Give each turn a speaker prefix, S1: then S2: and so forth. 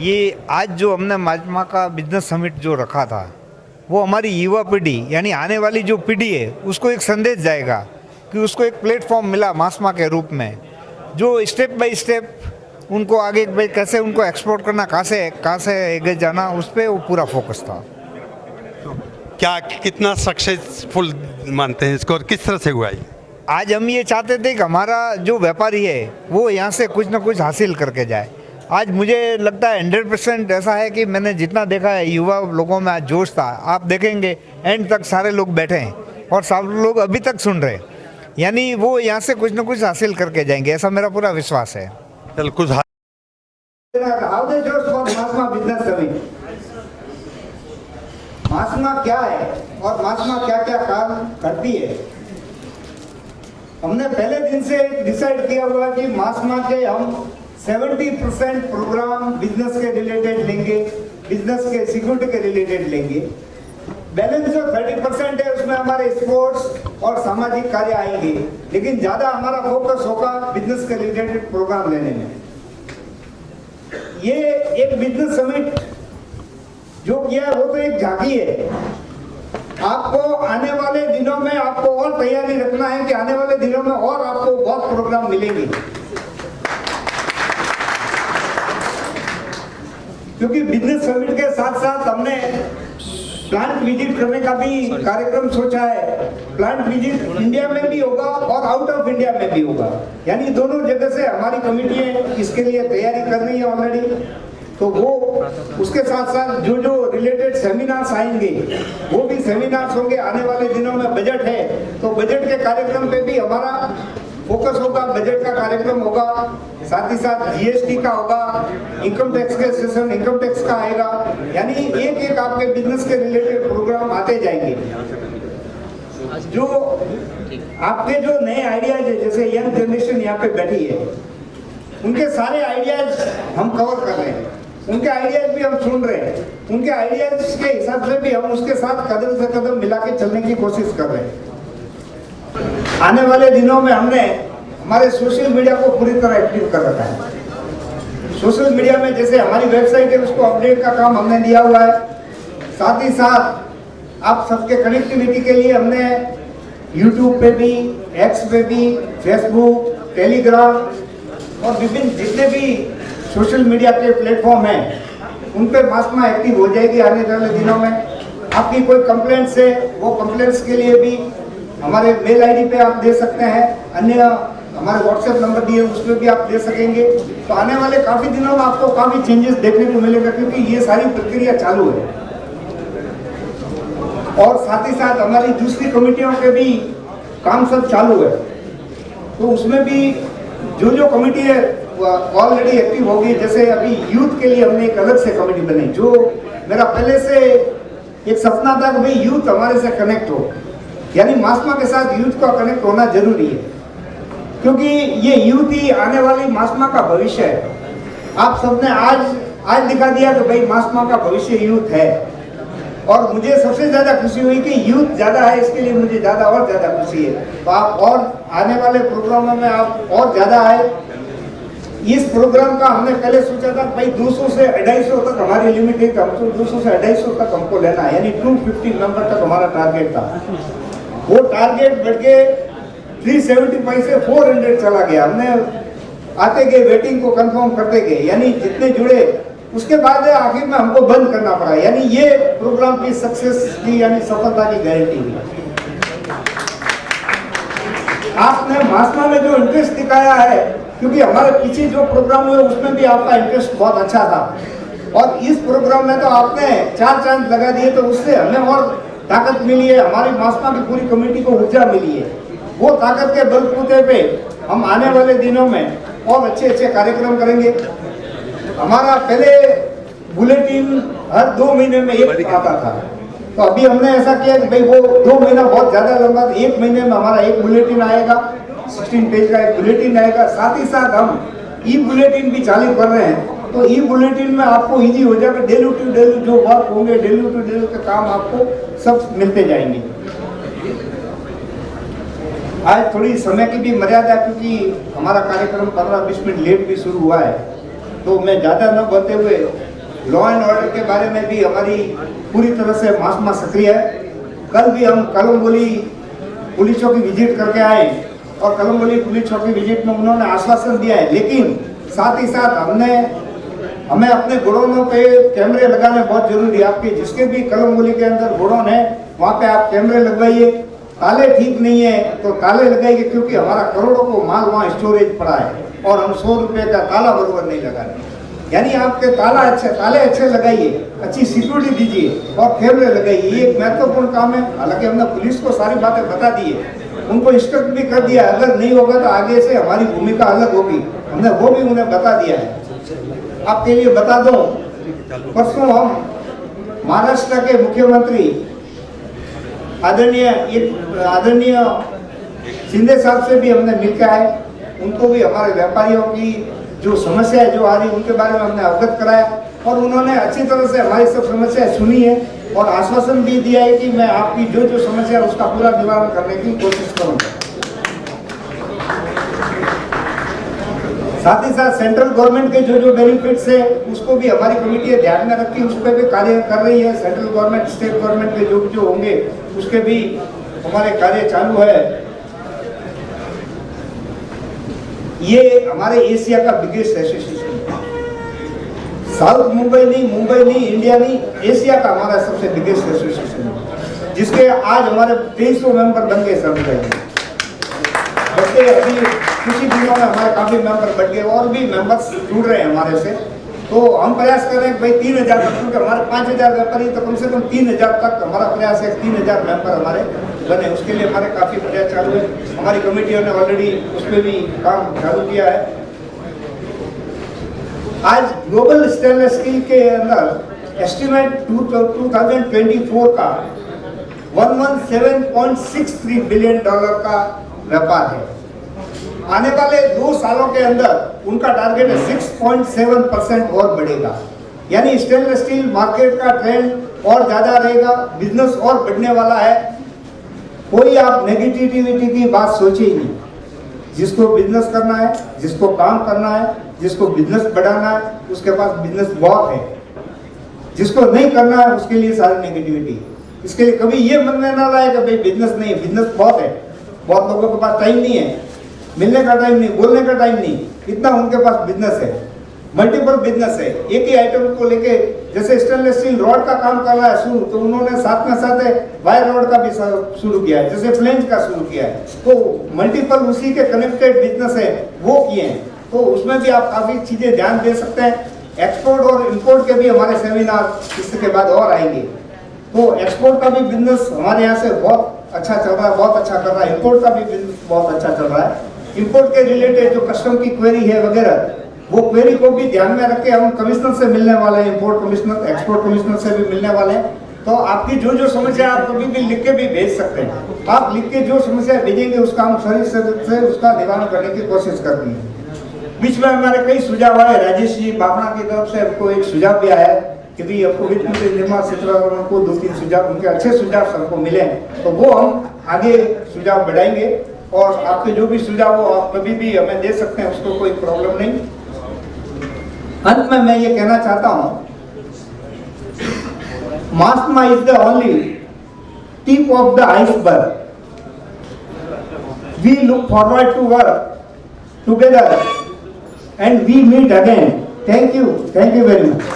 S1: ये आज जो हमने महात्मा का बिजनेस समिट जो रखा था, वो हमारी युवा पीढ़ी यानी आने वाली जो पीढ़ी है उसको एक संदेश जाएगा कि उसको एक प्लेटफॉर्म मिला महात्मा के रूप में, जो स्टेप बाय स्टेप उनको आगे भाई कैसे उनको एक्सप्लोर करना, कहाँ से आगे जाना, उस पर वो पूरा फोकस था।
S2: क्या कितना सक्सेसफुल मानते हैं इसको और किस तरह से हुआ है?
S1: आज हम ये चाहते थे कि हमारा जो व्यापारी है वो यहाँ से कुछ ना कुछ हासिल करके जाए। आज मुझे लगता है 100% ऐसा है कि मैंने जितना देखा है युवा लोगों में आज जोश था। आप देखेंगे एंड तक सारे लोग बैठे हैं और सब लोग अभी तक सुन रहे हैं, यानी वो यहाँ से कुछ ना कुछ हासिल करके जाएंगे, ऐसा मेरा पूरा विश्वास है।
S2: चल कुछ
S1: महात्मा क्या है और महात्मा क्या क्या काम करती है, हमने पहले दिन से डिसाइड किया हुआ कि महात्मा के हम 70% प्रोग्राम बिजनेस के रिलेटेड लेंगे, बिजनेस के सिक्योरिटी के रिलेटेड लेंगे। बैलेंस जो 30% है उसमें हमारे स्पोर्ट्स और सामाजिक कार्य आएंगे, लेकिन ज्यादा हमारा फोकस होगा बिजनेस के रिलेटेड प्रोग्राम लेने में। ये एक बिजनेस समिट जो किया है वो तो एक झांकी है। आपको आने वाले दिनों में आपको और तैयारी रखना है कि आने वाले दिनों में और आपको बहुत प्रोग्राम मिलेंगे, क्योंकि बिजनेस समिट के साथ साथ हमने प्लांट विजिट करने का भी कार्यक्रम सोचा है। प्लांट विजिट इंडिया में भी होगा और आउट ऑफ इंडिया में भी होगा, यानी दोनों जगह से हमारी कमिटियां इसके लिए तैयारी कर रही है ऑलरेडी। तो वो उसके साथ साथ जो जो रिलेटेड सेमिनार्स आएंगे वो भी सेमिनार्स होंगे। आने वाले दिनों में बजट है तो बजट के कार्यक्रम पे भी हमारा फोकस होगा, बजट का कार्यक्रम होगा, साथ ही साथ जीएसटी का होगा, इनकम टैक्स के सेशन इनकम टैक्स का आएगा, यानी एक एक आपके बिजनेस के रिलेटेड प्रोग्राम आते जाएंगे। जो आपके जो नए आइडियाज है, जैसे यंग जनरेशन यहाँ पे बैठी है, उनके सारे आइडियाज हम कवर कर रहे हैं, उनके आइडियाज भी हम सुन रहे हैं, उनके आइडियाज के हिसाब से भी हम उसके साथ कदम से कदम मिला के चलने की कोशिश कर रहे हैं। आने वाले दिनों में हमने हमारे सोशल मीडिया को पूरी तरह एक्टिव कर रखा है। सोशल मीडिया में जैसे हमारी वेबसाइट है उसको अपडेट का काम हमने दिया हुआ है। साथ ही साथ आप सबके कनेक्टिविटी के लिए हमने यूट्यूब पे भी, एक्स पे भी, फेसबुक, टेलीग्राम और विभिन्न जितने भी सोशल मीडिया के प्लेटफॉर्म हैं उन पे महात्मा एक्टिव हो जाएगी आने वाले दिनों में। आपकी कोई कंप्लेंट्स है वो कंप्लेंट्स के लिए भी हमारे मेल आईडी पे आप दे सकते हैं, अन्य हमारे व्हाट्सएप नंबर दिए उस पर भी आप दे सकेंगे। तो आने वाले काफी दिनों में आपको काफी चेंजेस देखने को मिलेगा, क्योंकि ये सारी प्रक्रिया चालू है। और साथ ही साथ हमारी दूसरी कमेटियों के भी काम सब चालू है, तो उसमें भी जो जो कमेटी है ऑलरेडी एक्टिव होगी। जैसे अभी यूथ के लिए हमने एक अलग से कमेटी बनाई, जो मेरा पहले से एक सपना था कि भाई यूथ हमारे से कनेक्ट हो, यानी महात्मा के साथ यूथ का कनेक्ट होना जरूरी है, क्योंकि ये यूथ ही आने वाली महात्मा का भविष्य है। आप सबने आज दिखा दिया कि भाई महात्मा का भविष्य यूथ है, और मुझे सबसे ज्यादा खुशी हुई कि यूथ ज्यादा है, इसके लिए मुझे ज्यादा खुशी है। तो आप और आने वाले प्रोग्रामों में आप और ज्यादा आए। इस प्रोग्राम का हमने पहले सोचा था भाई 200 से 250 तक हमारी लिमिट है, हमको 200 से 250 तक हमको लेना है, यानी 250 नंबर तक हमारा टारगेट था। वो टारगेट बढ़ के 375 से 400 चला गया। हमने आते गए, वेटिंग को कंफर्म करते गए, यानी जितने जुड़े उसके बाद आखिर में हमको बंद करना पड़ा, यानी ये प्रोग्राम की सक्सेस की यानी सफलता की गारंटी हुई। आपने महात्मा में जो इंटरेस्ट दिखाया है, क्योंकि हमारे पीछे जो प्रोग्राम हुए उसमें भी आपका इंटरेस्ट बहुत अच्छा था, और इस प्रोग्राम में तो आपने 4 चांद लगा दिए, तो उससे हमें और ताकत मिली है, हमारी महात्मा की पूरी कमेटी को ऊर्जा मिली है। वो ताकत के बलबूते पे हम आने वाले दिनों में और अच्छे कार्यक्रम करेंगे। हमारा पहले बुलेटिन हर 2 महीने में एक आता था, तो अभी हमने ऐसा किया कि भाई वो 2 महीना बहुत ज्यादा लंबा, 1 महीने में हमारा एक बुलेटिन आएगा, 16 पेज का एक बुलेटिन आएगा। साथ ही साथ हम ई बुलेटिन भी चालू कर रहे हैं, तो ई बुलेटिन में आपको इजी हो जाएगा, डेली टू डेली जो वर्क होंगे, डेली टू डेली के काम आपको सब मिलते जाएंगे। आज थोड़ी समय की भी मर्यादा, क्योंकि हमारा कार्यक्रम 15-20 मिनट लेट भी शुरू हुआ है, तो मैं ज़्यादा न बोलते हुए लॉ एंड ऑर्डर के बारे में भी हमारी पूरी तरह से महात्मा सक्रिय है। कल भी हम कलमबोली पुलिस चौकी विजिट करके आए और कलमबोली पुलिस चौकी विजिट में उन्होंने आश्वासन दिया है, लेकिन साथ ही साथ हमें अपने गोडाउनों पे कैमरे लगाने बहुत जरूरी है। आपके जिसके भी कलमबोली के अंदर गोडाउन है वहाँ पे आप कैमरे लगवाइए। ताले ठीक नहीं है तो ताले लगाइए, क्योंकि हमारा करोड़ों को माल वहाँ स्टोरेज पड़ा है और हम 100 रुपये का ताला बराबर नहीं लगा रहे। यानी आपके ताले अच्छे लगाइए, अच्छी सिक्योरिटी दीजिए और कैमरे लगाइए। ये एक महत्वपूर्ण काम है। हालांकि हमने पुलिस को सारी बातें बता दी है, उनको इंस्ट्रक्ट भी कर दिया। अगर नहीं होगा तो आगे से हमारी भूमिका अलग होगी, हमने वो भी उन्हें बता दिया है। आपके लिए बता दूं, परसों हम महाराष्ट्र के मुख्यमंत्री आदरणीय शिंदे साहब से भी हमने मिलकर आए। उनको भी हमारे व्यापारियों की जो समस्याएं जो आ रही उनके बारे में हमने अवगत कराया और उन्होंने अच्छी तरह से हमारी सब समस्याएं सुनी है और आश्वासन भी दिया है कि मैं आपकी जो जो समस्या है उसका पूरा निवारण करने की कोशिश करूंगा। साथ ही साथ सेंट्रल गवर्नमेंट के जो जो बेनिफिट्स है उसको भी हमारी कमेटी ध्यान में रखती है, उस पर भी कार्य कर रही है। सेंट्रल गवर्नमेंट स्टेट गवर्नमेंट के जो होंगे उसके भी हमारे कार्य चालू है। ये हमारे एशिया का बिगेस्ट एसोसिएशन है। साउथ मुंबई नहीं, इंडिया नहीं, एशिया का हमारा सबसे बिगेस्ट एसोसिएशन है, जिसके आज हमारे 2300 मेंबर बन गए सब जगह। बच्चे अभी कुछ ही दिनों में हमारे काफी मेंबर बढ़ गए और भी मेंबर्स जुड़ रहे हैं हमारे से। तो हम प्रयास कर रहे हैं भाई 3000 तक, क्योंकि हमारे 5000 व्यापारी तो कम से कम 3000 तक हमारा प्रयास है, 3000 मेंबर हमारे बने। उसके लिए हमारे काफी प्रयास चालू है। हमारी कमेटियों ने ऑलरेडी उस पर भी काम चालू किया है। आज ग्लोबल स्टेनलेस स्टील के अंदर एस्टिमेट 2024 का 117.63 बिलियन डॉलर का व्यापार है। आने वाले 2 सालों के अंदर उनका टारगेट है 6.7% और बढ़ेगा। यानी स्टेनलेस स्टील मार्केट का ट्रेंड और ज्यादा रहेगा, बिजनेस और बढ़ने वाला है। कोई आप नेगेटिविटी की बात सोचिए ही नहीं। जिसको बिजनेस करना है, जिसको काम करना है, जिसको बिजनेस बढ़ाना है, उसके पास बिजनेस बहुत है। जिसको नहीं करना है उसके लिए सारी नेगेटिविटी। इसके लिए कभी ये मन में ना लाए कि भाई बिजनेस नहीं है, बिजनेस बहुत है। बहुत लोगों के पास टाइम नहीं है, मिलने का टाइम नहीं, बोलने का टाइम नहीं, इतना उनके पास बिजनेस है। मल्टीपल बिजनेस है। एक ही आइटम को लेके, जैसे स्टेनलेस स्टील रॉड का काम कर रहा है शुरू, तो उन्होंने साथ में साथ वायर रॉड का भी शुरू किया है, जैसे फ्लेंज का शुरू किया है। तो मल्टीपल उसी के कनेक्टेड बिजनेस है वो किए हैं। तो उसमें भी आप काफी चीजें ध्यान दे सकते हैं। एक्सपोर्ट और इंपोर्ट के भी हमारे सेमिनार इसके बाद और आएंगे। तो एक्सपोर्ट का भी बिजनेस हमारे यहाँ से बहुत अच्छा चल रहा है, बहुत अच्छा कर रहा है। इंपोर्ट का भी बिजनेस बहुत अच्छा चल रहा है। इंपोर्ट के रिलेटेड जो कस्टम की क्वेरी है वगैरह, वो क्वेरी को भी ध्यान में रख के हम कमिश्नर से मिलने वाले हैं, इंपोर्ट कमिश्नर, एक्सपोर्ट कमिश्नर से भी मिलने वाले हैं। तो आपकी जो जो समस्या आप कभी भी लिख के भी भेज सकते हैं। आप लिख के जो समस्या भेजेंगे उसका हम शरीर से उसका निवारण करने की कोशिश करते हैं। बीच में हमारे कई सुझाव आए। राजेश जी बाबना की तरफ से हमको एक सुझाव भी आया है कि भाई आपको वित्त मंत्री निर्मला सीतारमण को 2-3 सुझाव, उनके अच्छे सुझाव सबको मिले, तो वो हम आगे सुझाव बढ़ाएंगे। और आपके जो भी सुझाव हो आप कभी भी हमें दे सकते हैं, उसको कोई प्रॉब्लम नहीं। अंत में मैं ये कहना चाहता हूं, Mahatma is the only tip of the iceberg. We look forward to work together and we meet again. Thank you very much.